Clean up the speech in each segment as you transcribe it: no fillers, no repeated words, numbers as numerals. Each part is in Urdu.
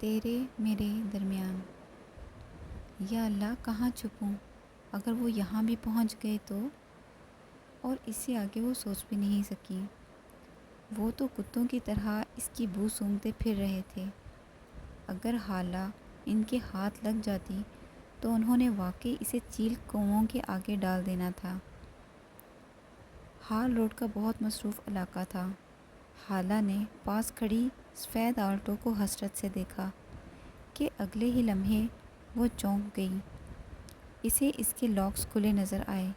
تیرے میرے درمیان۔ یا اللہ کہاں چھپوں، اگر وہ یہاں بھی پہنچ گئے تو؟ اور اس سے آگے وہ سوچ بھی نہیں سکی۔ وہ تو کتوں کی طرح اس کی بو سونگھتے پھر رہے تھے۔ اگر حالہ ان کے ہاتھ لگ جاتی تو انہوں نے واقعی اسے چیل کوؤں کے آگے ڈال دینا تھا۔ ہال روڈ کا بہت مصروف علاقہ تھا۔ حالہ نے پاس کھڑی سفید آلٹو کو حسرت سے دیکھا کہ اگلے ہی لمحے وہ چونک گئی۔ اسے اس کے لاکس کھلے نظر آئے۔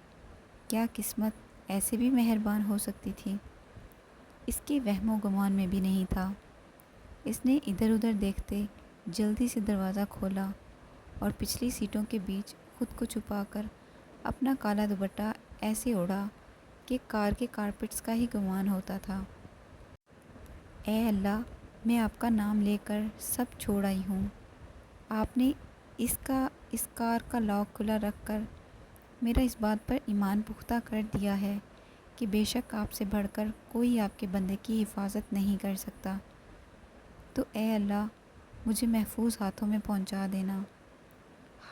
کیا قسمت ایسے بھی مہربان ہو سکتی تھی؟ اس کے وہم و گمان میں بھی نہیں تھا۔ اس نے ادھر ادھر دیکھتے جلدی سے دروازہ کھولا اور پچھلی سیٹوں کے بیچ خود کو چھپا کر اپنا کالا دوپٹہ ایسے اوڑھا کہ کار کے کارپیٹس کا ہی گمان ہوتا تھا۔ اے اللہ، میں آپ کا نام لے کر سب چھوڑ آئی ہوں۔ آپ نے اس کار کا لاک کھلا رکھ کر میرا اس بات پر ایمان پختہ کر دیا ہے کہ بے شک آپ سے بڑھ کر کوئی آپ کے بندے کی حفاظت نہیں کر سکتا، تو اے اللہ مجھے محفوظ ہاتھوں میں پہنچا دینا۔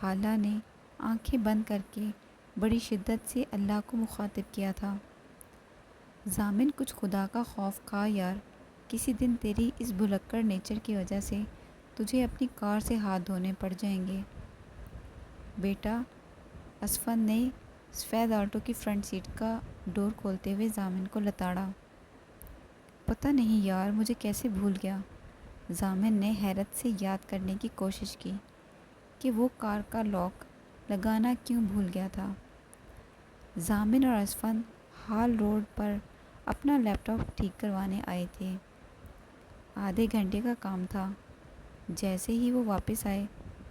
حالہ نے آنکھیں بند کر کے بڑی شدت سے اللہ کو مخاطب کیا تھا۔ ضامن کچھ خدا کا خوف کھا یار، کسی دن تیری اس بھلکڑ نیچر کی وجہ سے تجھے اپنی کار سے ہاتھ دھونے پڑ جائیں گے۔ بیٹا، اسفند نے سفید آلٹو کی فرنٹ سیٹ کا ڈور کھولتے ہوئے ضامن کو لتاڑا۔ پتہ نہیں یار مجھے کیسے بھول گیا۔ ضامن نے حیرت سے یاد کرنے کی کوشش کی کہ وہ کار کا لاک لگانا کیوں بھول گیا تھا۔ ضامن اور اسفند ہال روڈ پر اپنا لیپ ٹاپ ٹھیک کروانے آئے تھے۔ آدھے گھنٹے کا کام تھا۔ جیسے ہی وہ واپس آئے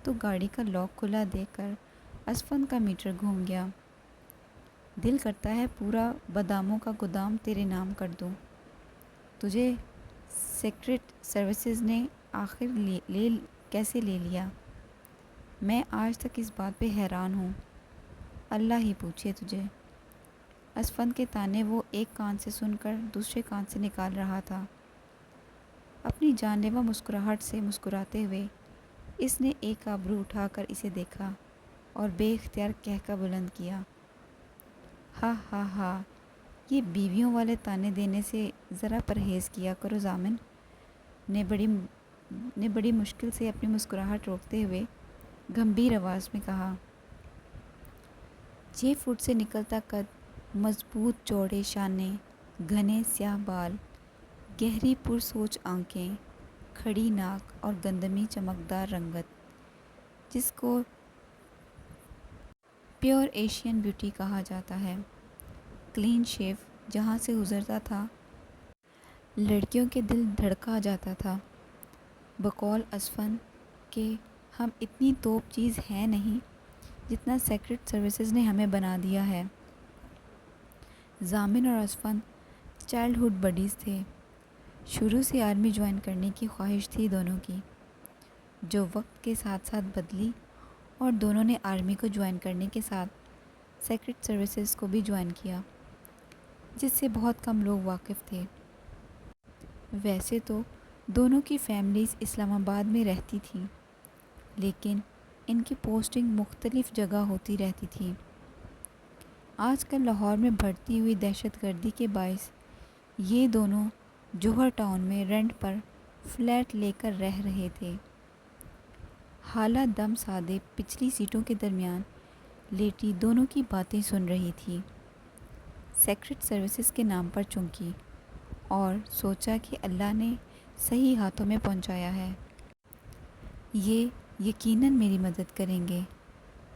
تو گاڑی کا لاک کھلا دیکھ کر اسفند کا میٹر گھوم گیا۔ دل کرتا ہے پورا باداموں کا گودام تیرے نام کر دوں۔ تجھے سیکرٹ سروسز نے آخر کیسے لے لیا؟ میں آج تک اس بات پہ حیران ہوں۔ اللہ ہی پوچھے تجھے۔ اسفند کے تانے وہ ایک کان سے سن کر دوسرے کان سے نکال رہا تھا۔ اپنی جان لیوا مسکراہٹ سے مسکراتے ہوئے اس نے ایک ابرو اٹھا کر اسے دیکھا اور بے اختیار قہقہ بلند کیا۔ ہا ہا ہا، یہ بیویوں والے تانے دینے سے ذرا پرہیز کیا کرو ضامن، نے بڑی مشکل سے اپنی مسکراہٹ روکتے ہوئے گمبھیر آواز میں کہا۔ 6 فٹ سے نکلتا قد، مضبوط چوڑے شانے، گھنے سیاہ بال، گہری پرسوچ آنکھیں، کھڑی ناک اور گندمی چمکدار رنگت، جس کو پیور ایشین بیوٹی کہا جاتا ہے۔ کلین شیو جہاں سے گزرتا تھا لڑکیوں کے دل دھڑکا جاتا تھا۔ بقول اسفند کہ ہم اتنی توپ چیز ہیں نہیں جتنا سیکرٹ سروسز نے ہمیں بنا دیا ہے۔ ضامن اور اسفند چائلڈ ہوڈ بڈیز تھے۔ شروع سے آرمی جوائن کرنے کی خواہش تھی دونوں کی، جو وقت کے ساتھ ساتھ بدلی اور دونوں نے آرمی کو جوائن کرنے کے ساتھ سیکرٹ سروسز کو بھی جوائن کیا، جس سے بہت کم لوگ واقف تھے۔ ویسے تو دونوں کی فیملیز اسلام آباد میں رہتی تھیں، لیکن ان کی پوسٹنگ مختلف جگہ ہوتی رہتی تھی۔ آج کل لاہور میں بڑھتی ہوئی دہشت گردی کے باعث یہ دونوں جوہر ٹاؤن میں رینٹ پر فلیٹ لے کر رہ رہے تھے۔ حالہ دم سادے پچھلی سیٹوں کے درمیان لیٹی دونوں کی باتیں سن رہی تھی۔ سیکرٹ سروسز کے نام پر چونکی اور سوچا کہ اللہ نے صحیح ہاتھوں میں پہنچایا ہے۔ یہ یقیناً میری مدد کریں گے۔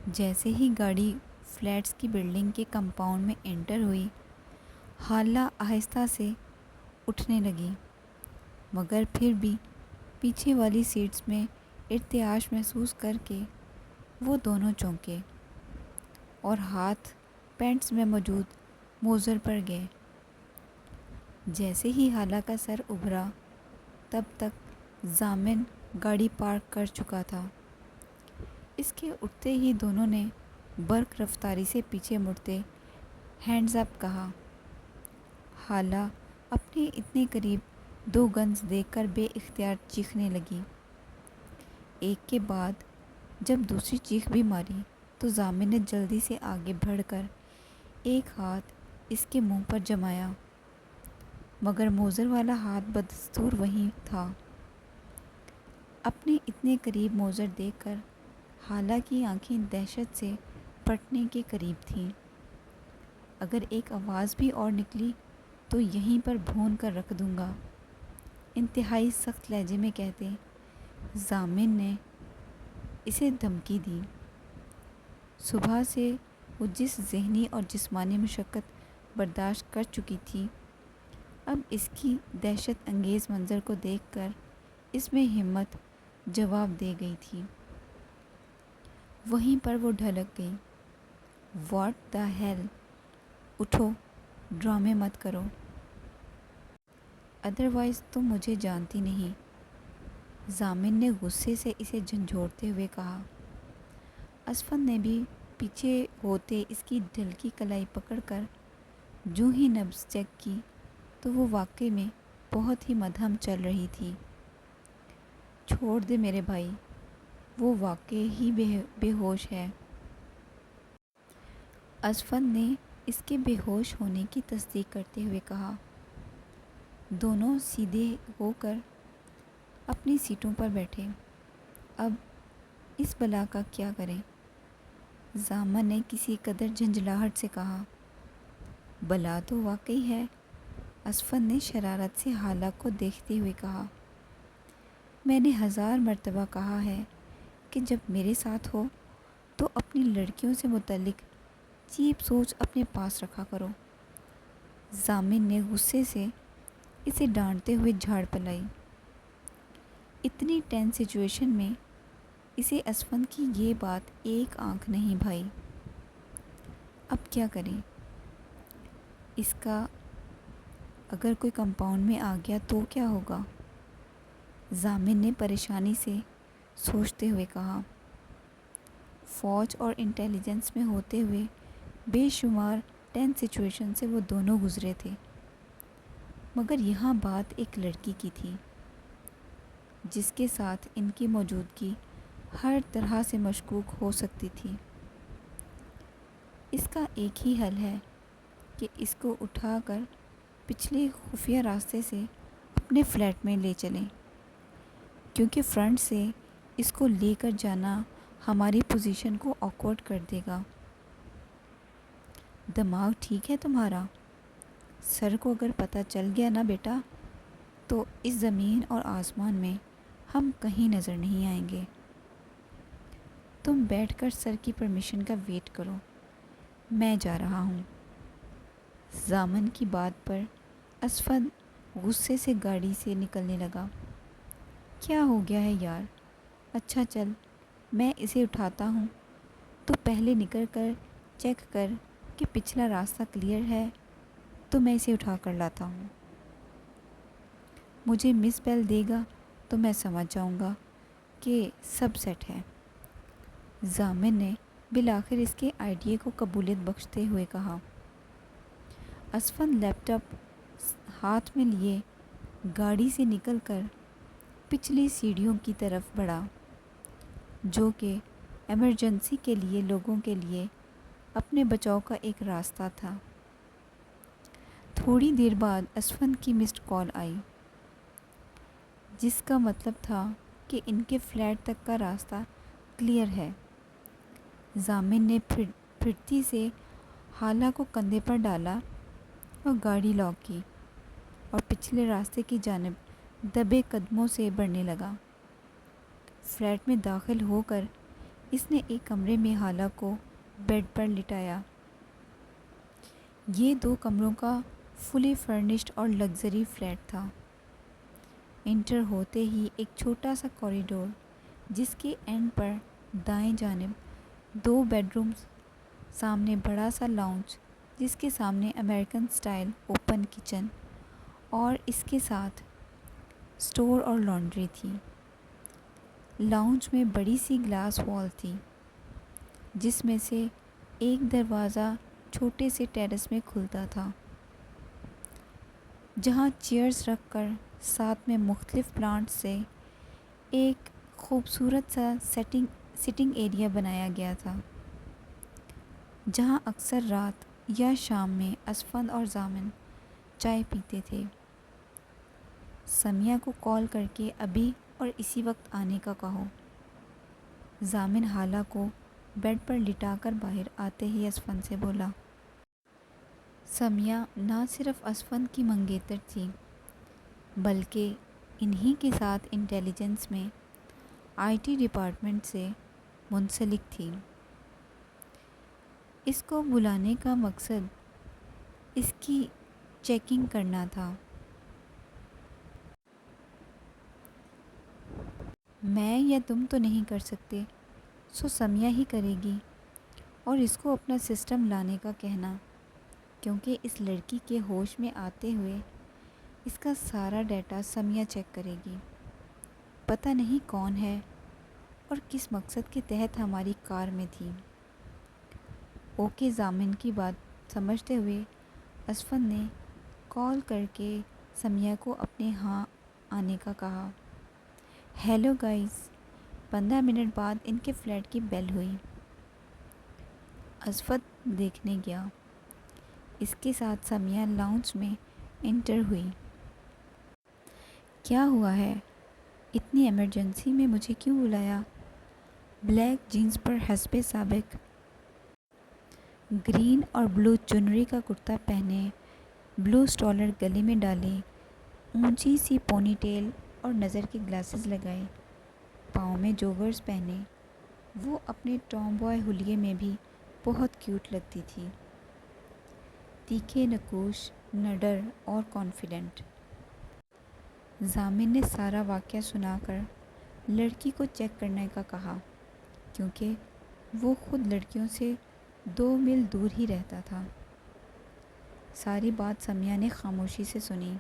جیسے ہی گاڑی فلیٹس کی بلڈنگ کے کمپاؤنڈ میں انٹر ہوئی، حالہ آہستہ سے اٹھنے لگی، مگر پھر بھی پیچھے والی سیٹس میں ارتعاش محسوس کر کے وہ دونوں چونکے اور ہاتھ پینٹس میں موجود موزر پر گئے۔ جیسے ہی حالہ کا سر ابھرا، تب تک ضامن گاڑی پارک کر چکا تھا۔ اس کے اٹھتے ہی دونوں نے برق رفتاری سے پیچھے مڑتے ہینڈز اپ کہا۔ حالہ اپنے اتنے قریب 2 گنز دیکھ کر بے اختیار چیخنے لگی۔ ایک کے بعد جب دوسری چیخ بھی ماری تو ضامن نے جلدی سے آگے بڑھ کر ایک ہاتھ اس کے منہ پر جمایا، مگر موزر والا ہاتھ بدستور وہیں تھا۔ اپنے اتنے قریب موزر دیکھ کر حالہ کی آنکھیں دہشت سے پھٹنے کے قریب تھیں۔ اگر ایک آواز بھی اور نکلی تو یہیں پر بھون کر رکھ دوں گا، انتہائی سخت لہجے میں کہتے ضامن نے اسے دھمکی دی۔ صبح سے وہ جس ذہنی اور جسمانی مشقت برداشت کر چکی تھی، اب اس کی دہشت انگیز منظر کو دیکھ کر اس میں ہمت جواب دے گئی تھی۔ وہیں پر وہ ڈھلک گئی۔ What the hell! اٹھو، ڈرامے مت کرو، ادروائز تم مجھے جانتی نہیں، ضامن نے غصے سے اسے جھنجھوڑتے ہوئے کہا۔ اسفند نے بھی پیچھے ہوتے اس کی ڈھلکی کلائی پکڑ کر جو ہی نبض چیک کی تو وہ واقعے میں بہت ہی مدھم چل رہی تھی۔ چھوڑ دے میرے بھائی، وہ واقعی ہی بے ہوش ہے۔ اسفند نے اس کے بے ہوش ہونے کی تصدیق کرتے ہوئے کہا۔ دونوں سیدھے ہو کر اپنی سیٹوں پر بیٹھے۔ اب اس بلا کا کیا کریں؟ ضامن نے کسی قدر جھنجھلاہٹ سے کہا۔ بلا تو واقعی ہے، اسفند نے شرارت سے حالہ کو دیکھتے ہوئے کہا۔ میں نے 1000 مرتبہ کہا ہے کہ جب میرے ساتھ ہو تو اپنی لڑکیوں سے متعلق چیپ سوچ اپنے پاس رکھا کرو۔ ضامن نے غصے سے اسے ڈانٹتے ہوئے جھاڑ پلائی۔ اتنی ٹینس سچویشن میں اسے اسفند کی یہ بات ایک آنکھ نہیں بھائی۔ اب کیا کریں؟ اس کا اگر کوئی کمپاؤنڈ میں آ گیا تو کیا ہوگا؟ ضامن نے پریشانی سے سوچتے ہوئے کہا۔ فوج اور انٹیلیجنس میں ہوتے ہوئے بے شمار ٹینس سچویشن سے وہ دونوں گزرے تھے، مگر یہاں بات ایک لڑکی کی تھی جس کے ساتھ ان کی موجودگی ہر طرح سے مشکوک ہو سکتی تھی۔ اس کا ایک ہی حل ہے کہ اس کو اٹھا کر پچھلے خفیہ راستے سے اپنے فلیٹ میں لے چلیں، کیونکہ فرنٹ سے اس کو لے کر جانا ہماری پوزیشن کو آکورڈ کر دے گا۔ دماغ ٹھیک ہے تمہارا؟ سر کو اگر پتہ چل گیا نا بیٹا تو اس زمین اور آسمان میں ہم کہیں نظر نہیں آئیں گے۔ تم بیٹھ کر سر کی پرمیشن کا ویٹ کرو، میں جا رہا ہوں۔ ضامن کی بات پر اسفند غصے سے گاڑی سے نکلنے لگا۔ کیا ہو گیا ہے یار؟ اچھا چل، میں اسے اٹھاتا ہوں، تو پہلے نکل کر چیک کر کہ پچھلا راستہ کلیئر ہے تو میں اسے اٹھا کر لاتا ہوں۔ مجھے مس بیل دے گا تو میں سمجھ جاؤں گا کہ سب سیٹ ہے۔ ضامن نے بالآخر اس کے آئیڈیا کو قبولیت بخشتے ہوئے کہا۔ اسفند لیپ ٹاپ ہاتھ میں لیے گاڑی سے نکل کر پچھلی سیڑھیوں کی طرف بڑھا، جو کہ ایمرجنسی کے لیے لوگوں کے لیے اپنے بچاؤ کا ایک راستہ تھا۔ تھوڑی دیر بعد اسفند کی مسڈ کال آئی، جس کا مطلب تھا کہ ان کے فلیٹ تک کا راستہ کلیئر ہے۔ ضامن نے پھرتی سے حالہ کو کندھے پر ڈالا اور گاڑی لاک کی اور پچھلے راستے کی جانب دبے قدموں سے بڑھنے لگا۔ فلیٹ میں داخل ہو کر اس نے ایک کمرے میں حالہ کو بیڈ پر لٹایا۔ یہ 2 کمروں کا فلی فرنشڈ اور لگژری فلیٹ تھا۔ انٹر ہوتے ہی ایک چھوٹا سا کوریڈور، جس کے اینڈ پر دائیں جانب 2 بیڈ رومز، سامنے بڑا سا لاؤنج جس کے سامنے امریکن سٹائل اوپن کچن اور اس کے ساتھ سٹور اور لانڈری تھی۔ لاؤنج میں بڑی سی گلاس وال تھی، جس میں سے ایک دروازہ چھوٹے سے ٹیرس میں کھلتا تھا، جہاں چیئرز رکھ کر ساتھ میں مختلف پلانٹس سے ایک خوبصورت سا سٹنگ ایریا بنایا گیا تھا جہاں اکثر رات یا شام میں اسفند اور ضامن چائے پیتے تھے۔ سمیہ کو کال کر کے ابھی اور اسی وقت آنے کا کہو۔ ضامن حالہ کو بیڈ پر لٹا کر باہر آتے ہی اسفند سے بولا۔ سمیہ نہ صرف اسفند کی منگیتر تھی بلکہ انہی کے ساتھ انٹیلیجنس میں IT ڈپارٹمنٹ سے منسلک تھی۔ اس کو بلانے کا مقصد اس کی چیکنگ کرنا تھا۔ میں یا تم تو نہیں کر سکتے، سو سمیہ ہی کرے گی، اور اس کو اپنا سسٹم لانے کا کہنا، کیونکہ اس لڑکی کے ہوش میں آتے ہوئے اس کا سارا ڈیٹا سمیہ چیک کرے گی۔ پتہ نہیں کون ہے اور کس مقصد کے تحت ہماری کار میں تھی۔ اوکے ضامن کی بات سمجھتے ہوئے اسفند نے کال کر کے سمیہ کو اپنے ہاں آنے کا کہا۔ ہیلو گائز، 15 منٹ بعد ان کے فلیٹ کی بیل ہوئی۔ اسفند دیکھنے گیا۔ اس کے ساتھ سمیہ لاؤنج میں انٹر ہوئی۔ کیا ہوا ہے؟ اتنی ایمرجنسی میں مجھے کیوں بلایا؟ بلیک جینز پر حسب سابق گرین اور بلو چنری کا کرتا پہنے، بلو اسٹالر گلے میں ڈالے، اونچی سی پونی ٹیل اور نظر کے گلاسز لگائے، پاؤں میں جوگرز پہنے، وہ اپنے ٹام بوائے حلیے میں بھی بہت کیوٹ لگتی تھی۔ تیکھے نقوش، نڈر اور کانفیڈنٹ۔ ضامن نے سارا واقعہ سنا کر لڑکی کو چیک کرنے کا کہا، کیونکہ وہ خود لڑکیوں سے 2 میل دور ہی رہتا تھا۔ ساری بات سمیہ نے خاموشی سے سنی۔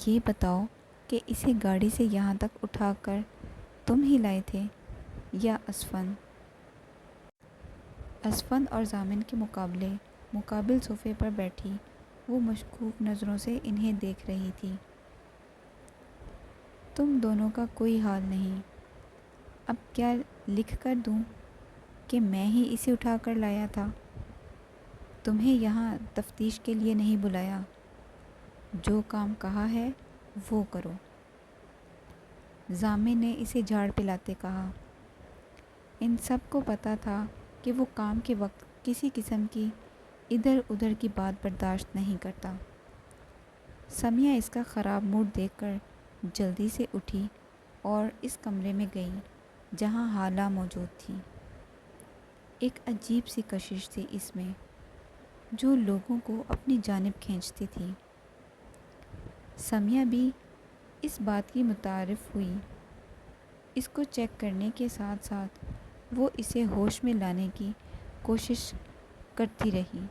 یہ بتاؤ کہ اسے گاڑی سے یہاں تک اٹھا کر تم ہی لائے تھے یا اسفند؟ اسفند اور ضامن کے مقابل صوفے پر بیٹھی وہ مشکوک نظروں سے انہیں دیکھ رہی تھی۔ تم دونوں کا کوئی حال نہیں۔ اب کیا لکھ کر دوں کہ میں ہی اسے اٹھا کر لایا تھا؟ تمہیں یہاں تفتیش کے لیے نہیں بلایا۔ جو کام کہا ہے وہ کرو۔ ضامن نے اسے جھاڑ پلاتے کہا۔ ان سب کو پتہ تھا کہ وہ کام کے وقت کسی قسم کی ادھر ادھر کی بات برداشت نہیں کرتا۔ سمیہ اس کا خراب موڈ دیکھ کر جلدی سے اٹھی اور اس کمرے میں گئی جہاں حالہ موجود تھی۔ ایک عجیب سی کشش تھی اس میں جو لوگوں کو اپنی جانب کھینچتی تھی۔ سمیہ بھی اس بات کی متعارف ہوئی۔ اس کو چیک کرنے کے ساتھ ساتھ وہ اسے ہوش میں لانے کی کوشش کرتی رہی۔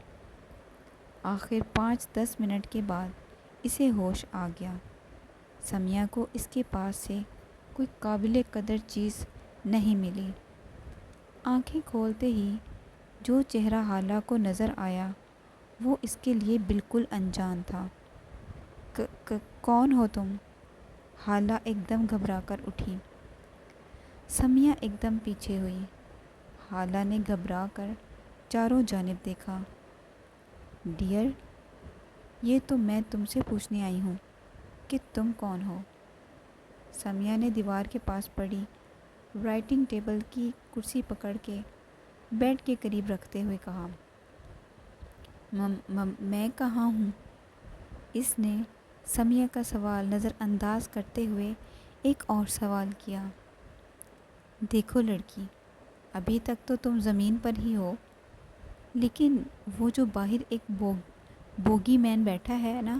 آخر 5-10 منٹ کے بعد اسے ہوش آ گیا۔ سمیہ کو اس کے پاس سے کوئی قابل قدر چیز نہیں ملی۔ آنکھیں کھولتے ہی جو چہرہ حالہ کو نظر آیا وہ اس کے لیے بالکل انجان تھا۔ کون ہو تم؟ حالہ ایک دم گھبرا کر اٹھی۔ سمیہ ایک دم پیچھے ہوئی۔ حالہ نے گھبرا کر چاروں جانب دیکھا۔ ڈیئر، یہ تو میں تم سے پوچھنے آئی ہوں کہ تم کون ہو؟ سمیہ نے دیوار کے پاس پڑی رائٹنگ ٹیبل کی کرسی پکڑ کے بیڈ کے قریب رکھتے ہوئے کہا۔ میں کہاں ہوں؟ اس نے سمیہ کا سوال نظر انداز کرتے ہوئے ایک اور سوال کیا۔ دیکھو لڑکی، ابھی تک تو تم زمین پر ہی ہو، لیکن وہ جو باہر ایک بوگی مین بیٹھا ہے نا،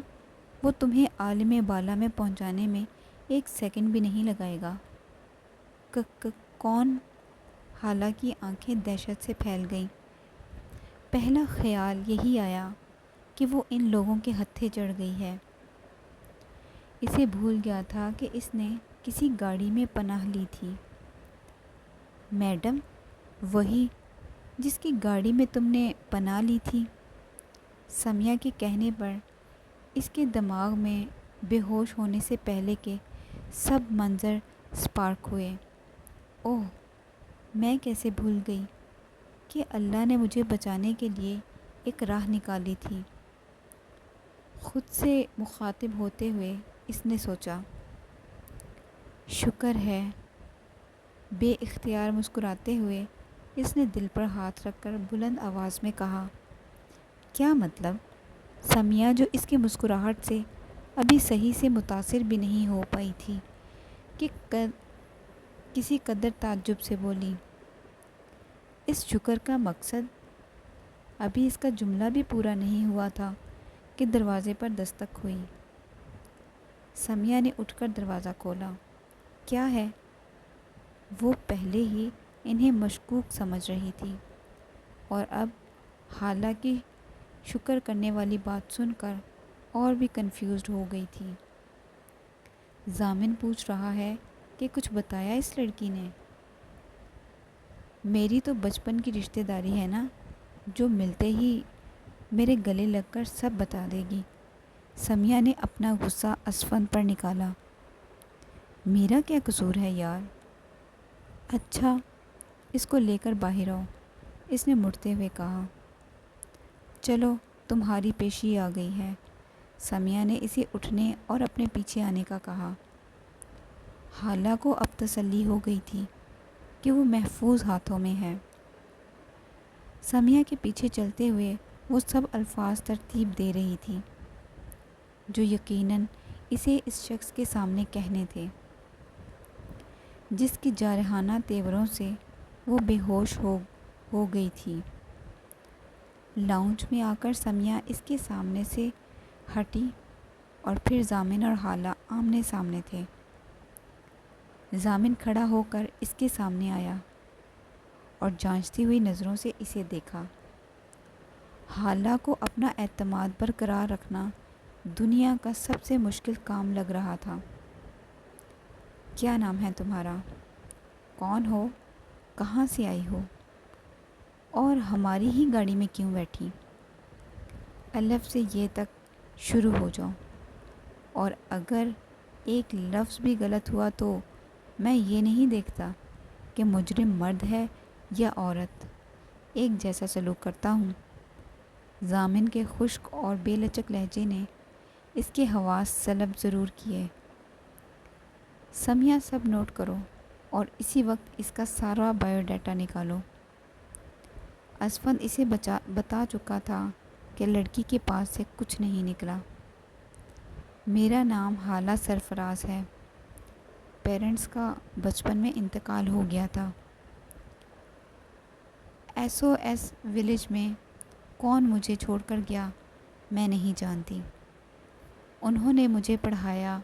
وہ تمہیں عالم بالا میں پہنچانے میں 1 سیکنڈ بھی نہیں لگائے گا۔ کون؟ حالہ کی آنکھیں دہشت سے پھیل گئیں۔ پہلا خیال یہی آیا کہ وہ ان لوگوں کے ہتھے چڑھ گئی ہے۔ اسے بھول گیا تھا کہ اس نے کسی گاڑی میں پناہ لی تھی۔ میڈم، وہی جس کی گاڑی میں تم نے پناہ لی تھی۔ سمیہ کے کہنے پر اس کے دماغ میں بے ہوش ہونے سے پہلے کے سب منظر اسپارک ہوئے۔ اوہ، میں کیسے بھول گئی کہ اللہ نے مجھے بچانے کے لیے ایک راہ نکالی تھی۔ خود سے مخاطب ہوتے ہوئے اس نے سوچا۔ شکر ہے۔ بے اختیار مسکراتے ہوئے اس نے دل پر ہاتھ رکھ کر بلند آواز میں کہا۔ کیا مطلب؟ سمیہ جو اس کی مسکراہٹ سے ابھی صحیح سے متاثر بھی نہیں ہو پائی تھی کہ کسی قدر تعجب سے بولی۔ اس شکر کا مقصد؟ ابھی اس کا جملہ بھی پورا نہیں ہوا تھا کہ دروازے پر دستک ہوئی۔ سمیہ نے اٹھ کر دروازہ کھولا۔ کیا ہے؟ وہ پہلے ہی انہیں مشکوک سمجھ رہی تھی اور اب حالانکہ شکر کرنے والی بات سن کر اور بھی کنفیوزڈ ہو گئی تھی۔ ضامن پوچھ رہا ہے کہ کچھ بتایا اس لڑکی نے؟ میری تو بچپن کی رشتہ داری ہے نا، جو ملتے ہی میرے گلے لگ کر سب بتا دے گی۔ سمیہ نے اپنا غصہ اسفند پر نکالا۔ میرا کیا قصور ہے یار؟ اچھا، اس کو لے کر باہر آؤ، اس نے مڑتے ہوئے کہا۔ چلو، تمہاری پیشی آ گئی ہے۔ سمیہ نے اسے اٹھنے اور اپنے پیچھے آنے کا کہا۔ حالہ کو اب تسلی ہو گئی تھی کہ وہ محفوظ ہاتھوں میں ہے۔ سمیہ کے پیچھے چلتے ہوئے وہ سب الفاظ ترتیب دے رہی تھی جو یقیناً اسے اس شخص کے سامنے کہنے تھے جس کی جارحانہ تیوروں سے وہ بے ہوش ہو گئی تھی۔ لاؤنج میں آ کر سمیہ اس کے سامنے سے ہٹی اور پھر ضامن اور حالہ آمنے سامنے تھے۔ ضامن کھڑا ہو کر اس کے سامنے آیا اور جانچتی ہوئی نظروں سے اسے دیکھا۔ حالہ کو اپنا اعتماد برقرار رکھنا دنیا کا سب سے مشکل کام لگ رہا تھا۔ کیا نام ہے تمہارا؟ کون ہو؟ کہاں سے آئی ہو؟ اور ہماری ہی گاڑی میں کیوں بیٹھی؟ الف سے یہ تک شروع ہو جاؤ، اور اگر ایک لفظ بھی غلط ہوا تو میں یہ نہیں دیکھتا کہ مجرم مرد ہے یا عورت، ایک جیسا سلوک کرتا ہوں۔ ضامن کے خشک اور بے لچک لہجے نے اس کے حواس سلب ضرور کیے۔ سمیہ سب نوٹ کرو اور اسی وقت اس کا سارا بایو ڈیٹا نکالو۔ اسفند اسے بتا چکا تھا کہ لڑکی کے پاس سے کچھ نہیں نکلا۔ میرا نام حالہ سرفراز ہے۔ پیرنٹس کا بچپن میں انتقال ہو گیا تھا۔ SOS ولیج میں کون مجھے چھوڑ کر گیا میں نہیں جانتی۔ انہوں نے مجھے پڑھایا۔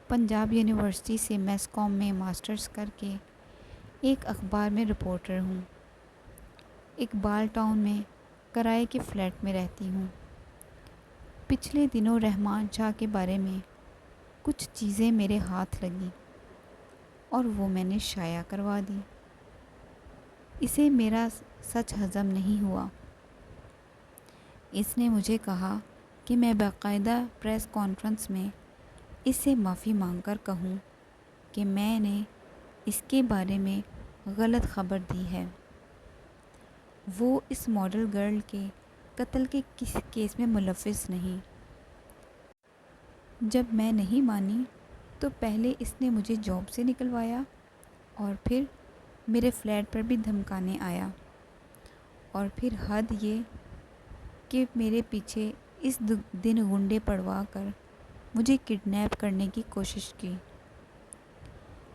پنجاب یونیورسٹی سے میس کام میں ماسٹرز کر کے ایک اخبار میں رپورٹر ہوں۔ اقبال ٹاؤن میں کرائے کے فلیٹ میں رہتی ہوں۔ پچھلے دنوں رحمان شاہ کے بارے میں کچھ چیزیں میرے ہاتھ لگیں اور وہ میں نے شائع کروا دی۔ اسے میرا سچ ہضم نہیں ہوا۔ اس نے مجھے کہا کہ میں باقاعدہ پریس کانفرنس میں اس سے معافی مانگ کر کہوں کہ میں نے اس کے بارے میں غلط خبر دی ہے۔ وہ اس ماڈل گرل کے قتل کے کسی کیس میں ملوث نہیں۔ جب میں نہیں مانی تو پہلے اس نے مجھے جاب سے نکلوایا اور پھر میرے فلیٹ پر بھی دھمکانے آیا، اور پھر حد یہ کہ میرے پیچھے اس دن گنڈے پڑوا کر مجھے کڈنیپ کرنے کی کوشش کی۔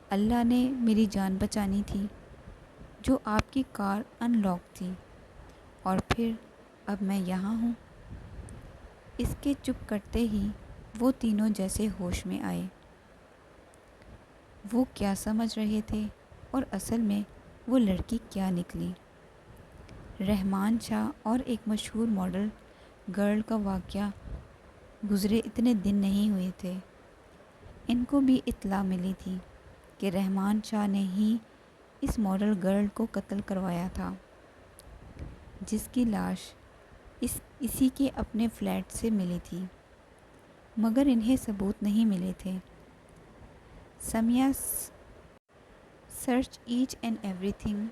اللہ نے میری جان بچانی تھی جو آپ کی کار ان لاک تھی، اور پھر اب میں یہاں ہوں۔ اس کے چپ کرتے ہی وہ تینوں جیسے ہوش میں آئے۔ وہ کیا سمجھ رہے تھے اور اصل میں وہ لڑکی کیا نکلی؟ رحمان شاہ اور ایک مشہور ماڈل گرل کا واقعہ گزرے اتنے دن نہیں ہوئے تھے۔ ان کو بھی اطلاع ملی تھی کہ رحمان شاہ نے ہی اس ماڈل گرل کو قتل کروایا تھا، جس کی لاش اسی کے اپنے فلیٹ سے ملی تھی، مگر انہیں ثبوت نہیں ملے تھے۔ سمیہ سرچ ایچ اینڈ ایوری تھنگ.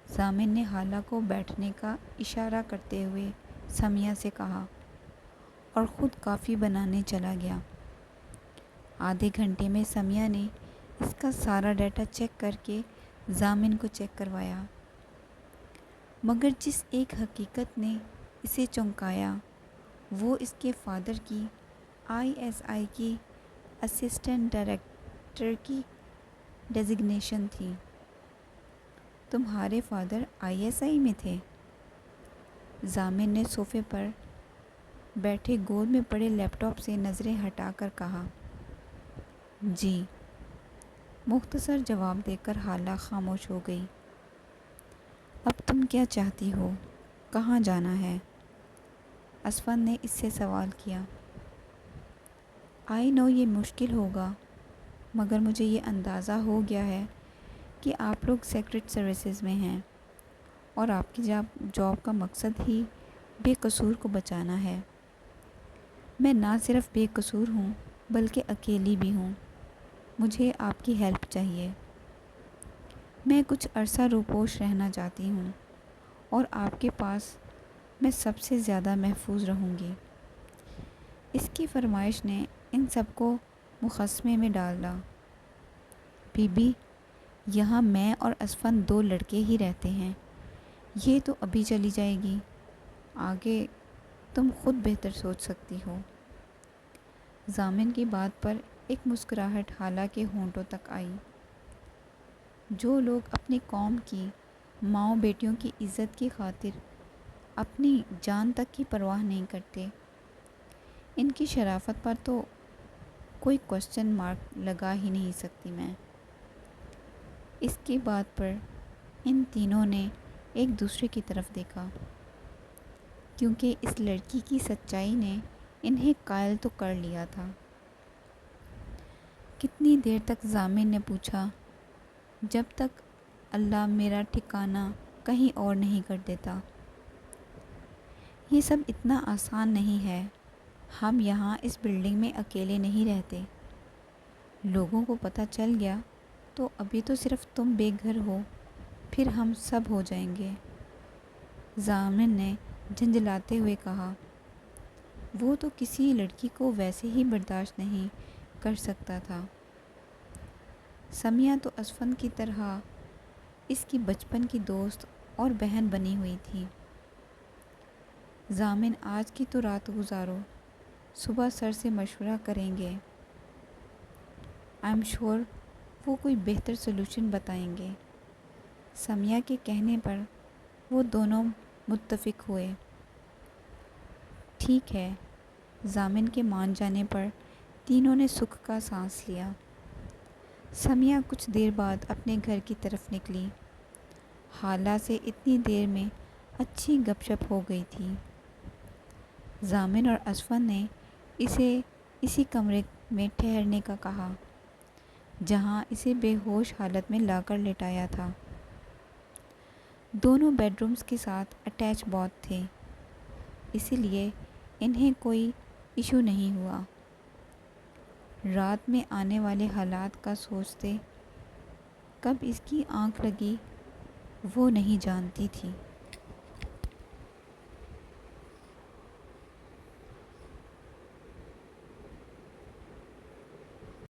ضامن نے حالہ کو بیٹھنے کا اشارہ کرتے ہوئے سمیہ سے کہا اور خود کافی بنانے چلا گیا. آدھے گھنٹے میں سمیہ نے اس کا سارا ڈیٹا چیک کر کے ضامن کو چیک کروایا، مگر جس ایک حقیقت نے اسے چونکایا وہ اس کے فادر کی ISI کی اسسٹنٹ ڈائریکٹر کی ڈیزگنیشن تھی. تمہارے فادر ISI میں تھے؟ ضامن نے صوفے پر بیٹھے گود میں پڑے لیپ ٹاپ سے نظریں ہٹا کر کہا. جی، مختصر جواب دے کر حالہ خاموش ہو گئی. اب تم کیا چاہتی ہو؟ کہاں جانا ہے؟ اسفند نے اس سے سوال کیا. آئی نو یہ مشکل ہوگا، مگر مجھے یہ اندازہ ہو گیا ہے کہ آپ لوگ سیکرٹ سروسز میں ہیں اور آپ کی جاب کا مقصد ہی بے قصور کو بچانا ہے. میں نہ صرف بے قصور ہوں بلکہ اکیلی بھی ہوں. مجھے آپ کی ہیلپ چاہیے. میں کچھ عرصہ روپوش رہنا چاہتی ہوں اور آپ کے پاس میں سب سے زیادہ محفوظ رہوں گی. اس کی فرمائش نے ان سب کو مخاصمے میں ڈالا. بی بی، یہاں میں اور اسفند 2 لڑکے ہی رہتے ہیں. یہ تو ابھی چلی جائے گی. آگے تم خود بہتر سوچ سکتی ہو. ضامن کی بات پر ایک مسکراہٹ حالہ کے ہونٹوں تک آئی. جو لوگ اپنی قوم کی ماؤں بیٹیوں کی عزت کی خاطر اپنی جان تک کی پرواہ نہیں کرتے، ان کی شرافت پر تو کوئی کوسچن مارک لگا ہی نہیں سکتی میں. اس کی بات پر ان تینوں نے ایک دوسرے کی طرف دیکھا، کیونکہ اس لڑکی کی سچائی نے انہیں قائل تو کر لیا تھا. کتنی دیر تک؟ ضامن نے پوچھا. جب تک اللہ میرا ٹھکانہ کہیں اور نہیں کر دیتا. یہ سب اتنا آسان نہیں ہے. ہم یہاں اس بلڈنگ میں اکیلے نہیں رہتے. لوگوں کو پتہ چل گیا تو ابھی تو صرف تم بے گھر ہو، پھر ہم سب ہو جائیں گے. ضامن نے جھنجھلاتے ہوئے کہا. وہ تو کسی لڑکی کو ویسے ہی برداشت نہیں کر سکتا تھا. سمیہ تو اسفند کی طرح اس کی بچپن کی دوست اور بہن بنی ہوئی تھی. ضامن آج کی تو رات گزارو، صبح سر سے مشورہ کریں گے. آئی ایم شور وہ کوئی بہتر سلوشن بتائیں گے. سمیہ کے کہنے پر وہ دونوں متفق ہوئے. ٹھیک ہے. ضامن کے مان جانے پر تینوں نے سکھ کا سانس لیا. سمیہ کچھ دیر بعد اپنے گھر کی طرف نکلی. حالہ سے اتنی دیر میں اچھی گپ شپ ہو گئی تھی. ضامن اور اسفند نے اسے اسی کمرے میں ٹھہرنے کا کہا جہاں اسے بے ہوش حالت میں لا کر لٹایا تھا. دونوں بیڈ رومز کے ساتھ اٹیچ باتھ تھے، اسی لیے انہیں کوئی ایشو نہیں ہوا. رات میں آنے والے حالات کا سوچتے کب اس کی آنکھ لگی وہ نہیں جانتی تھی.